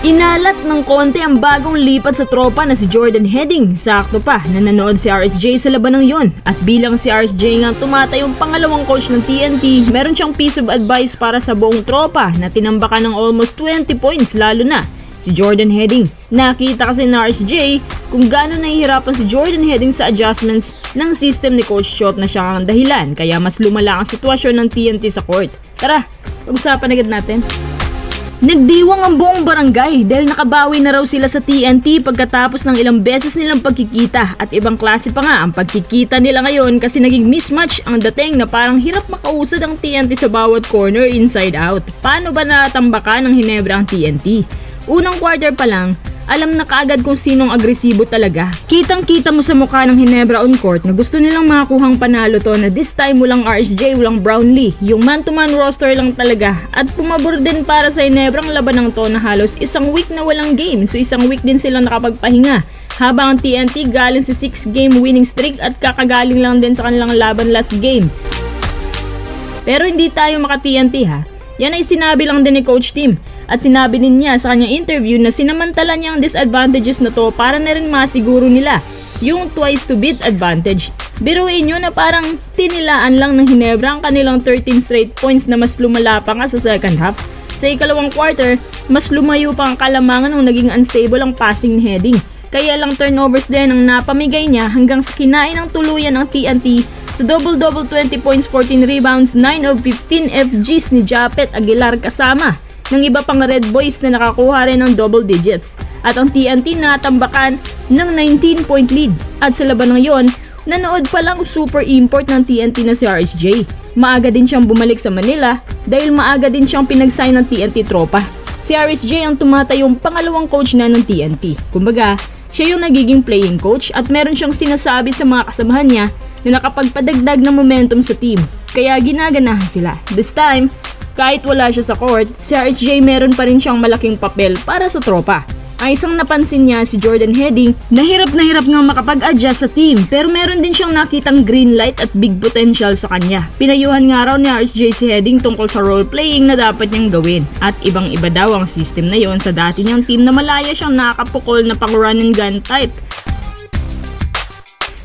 Inalat ng konti ang bagong lipat sa tropa na si Jordan Heading. Sakto pa na nanood si RSJ sa labanang yon. At bilang si RSJ nga tumatayong pangalawang coach ng TNT, meron siyang piece of advice para sa buong tropa na tinambakan ng almost 20 points, lalo na si Jordan Heading. Nakita kasi ng RSJ kung gaano nahihirapan si Jordan Heading sa adjustments ng system ni Coach Chot na siya ang dahilan kaya mas lumala ang sitwasyon ng TNT sa court. Tara, pag-usapan agad natin. Nagdiwang ang buong barangay dahil nakabawi na raw sila sa TNT pagkatapos ng ilang beses nilang pagkikita, at ibang klase pa nga ang pagkikita nila ngayon kasi naging mismatch ang dating na parang hirap makausad ang TNT sa bawat corner inside out. Paano ba natambakan ng Hinebra ang TNT? Unang quarter pa lang, alam na kaagad kung sinong agresibo talaga. Kitang-kita mo sa mukha ng Hinebra on court na gusto nilang makakuhang panalo to, na this time walang RSJ, walang Brownlee. Yung man-to-man roster lang talaga. At pumabor din para sa Hinebra ang laban ng to na halos isang week na walang game. So isang week din silang nakapagpahinga. Habang ang TNT galing sa 6-game winning streak at kakagaling lang din sa kanilang laban last game. Pero hindi tayo maka-TNT ha. Yan ay sinabi lang din ni Coach Tim. At sinabi din niya sa kanyang interview na sinamantala niya ang disadvantages na to para na rin masiguro nila yung twice to beat advantage. Biruin nyo na parang tinilaan lang ng Hinebra ang kanilang 13 straight points na mas lumala pa nga sa second half. Sa ikalawang quarter, mas lumayo pa ang kalamangan nung naging unstable ang passing ni Heading. Kaya lang turnovers din ang napamigay niya hanggang sa kinain ng tuluyan ng TNT sa double-double 20 points, 14 rebounds, 9 of 15 FGs ni Japet Aguilar kasama ng iba pang Red Boys na nakakuha rin ng double digits. At ang TNT natambakan ng 19-point lead. At sa laban ng yon, nanood pa lang super import ng TNT na si RSJ. Maaga din siyang bumalik sa Manila dahil maaga din siyang pinag-sign ng TNT tropa. Si RSJ ang tumatayong pangalawang coach na ng TNT. Kumbaga, siya yung nagiging playing coach at meron siyang sinasabi sa mga kasamahan niya na nakapagpadagdag ng momentum sa team. Kaya ginaganahan sila. This time, kahit wala siya sa court, si RSJ meron pa rin siyang malaking papel para sa tropa. Ang isang napansin niya si Jordan Heading na hirap nga makapag-adjust sa team, pero meron din siyang nakitang green light at big potential sa kanya. Pinayuhan nga raw ni RSJ si Heading tungkol sa role playing na dapat niyang gawin. At ibang iba daw ang system na yon sa dati niyang team na malaya siyang nakakapukol na pang run and gun type.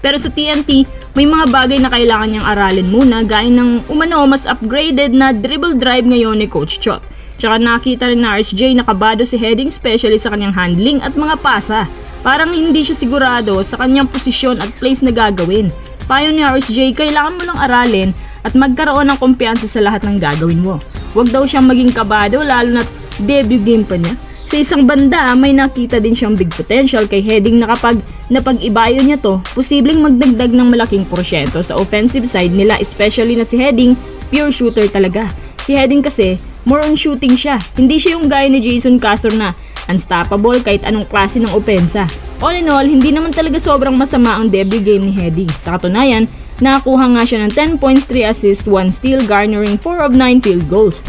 Pero sa TNT, may mga bagay na kailangan niyang aralin muna gaya ng umano mas upgraded na dribble drive ngayon ni Coach Chot. Tsaka nakita rin na RSJ nakabado si Heading especially sa kanyang handling at mga pasa. Parang hindi siya sigurado sa kanyang posisyon at place na gagawin. Payo ni RSJ, kailangan mo lang aralin at magkaroon ng kumpiyansa sa lahat ng gagawin mo. Huwag daw siyang maging kabado lalo na debut game pa niya. Sa isang banda, may nakita din siyang big potential kay Heading na kapag napag-ibayo niya to, posibleng magdagdag ng malaking porsyento sa offensive side nila, especially na si Heading, pure shooter talaga. Si Heading kasi, more on shooting siya. Hindi siya yung gaya ni Jason Castro na unstoppable kahit anong klase ng opensa. All in all, hindi naman talaga sobrang masama ang debut game ni Heading. Sa katunayan, nakakuha nga siya ng 10 points, 3 assists, 1 steal, garnering 4 of 9 field goals.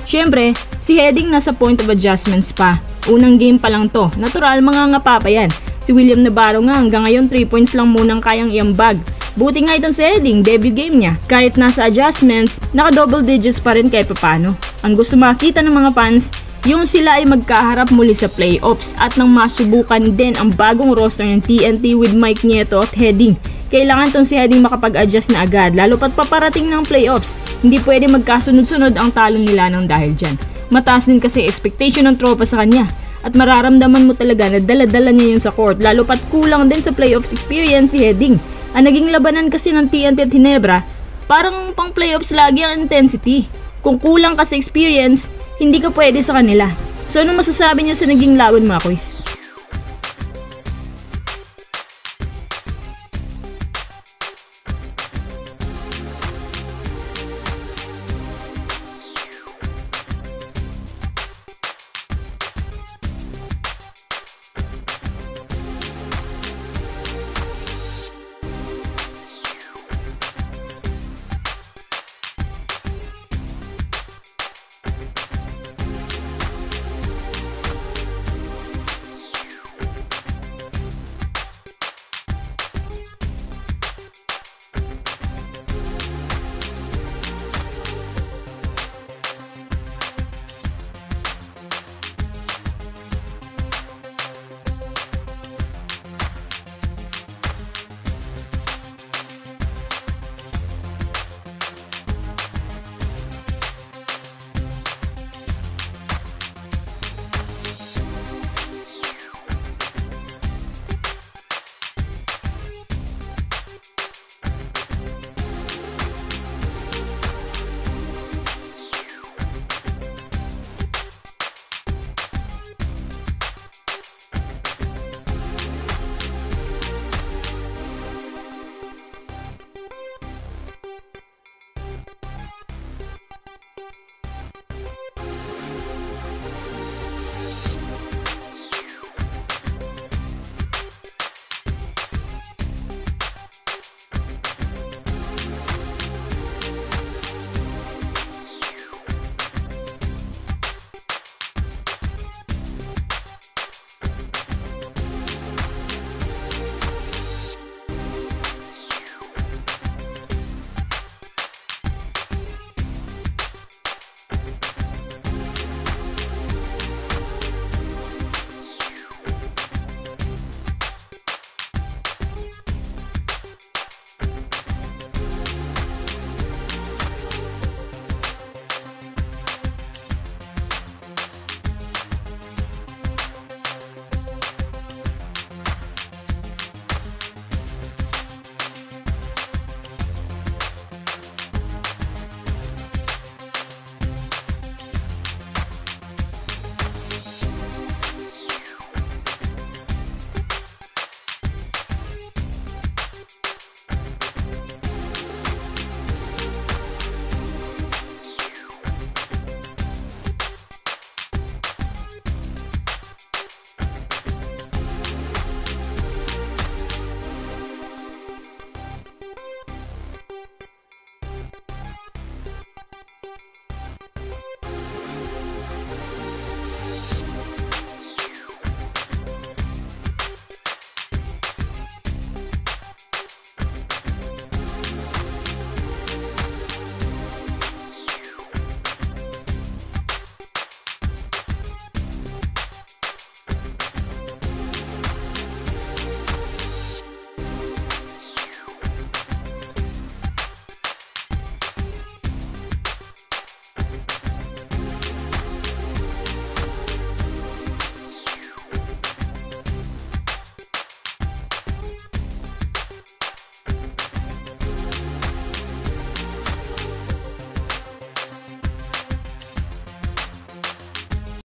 Siyempre, si Heading nasa point of adjustments pa. Unang game pa lang to. Natural, mga ngapa pa yan. Si William Navarro nga hanggang ngayon 3 points lang munang kayang iambag. Buti nga itong si Heading, debut game niya. Kahit nasa adjustments, naka double digits pa rin kahit papano. Ang gusto makita ng mga fans, yung sila ay magkaharap muli sa playoffs at nang masubukan din ang bagong roster ng TNT with Mike Nieto at Heading. Kailangan tong si Heading makapag-adjust na agad, lalo pat paparating ng playoffs. Hindi pwede magkasunod-sunod ang talo nila ng dahil dyan. Mataas din kasi expectation ng tropa sa kanya. At mararamdaman mo talaga na dala-dala niya yun sa court. Lalo pat kulang din sa playoffs experience si Heading. Ang naging labanan kasi ng TNT at Hinebra, parang pang playoffs lagi ang intensity. Kung kulang ka sa experience, hindi ka pwede sa kanila. So ano masasabi niyo sa naging laban, mga kuys?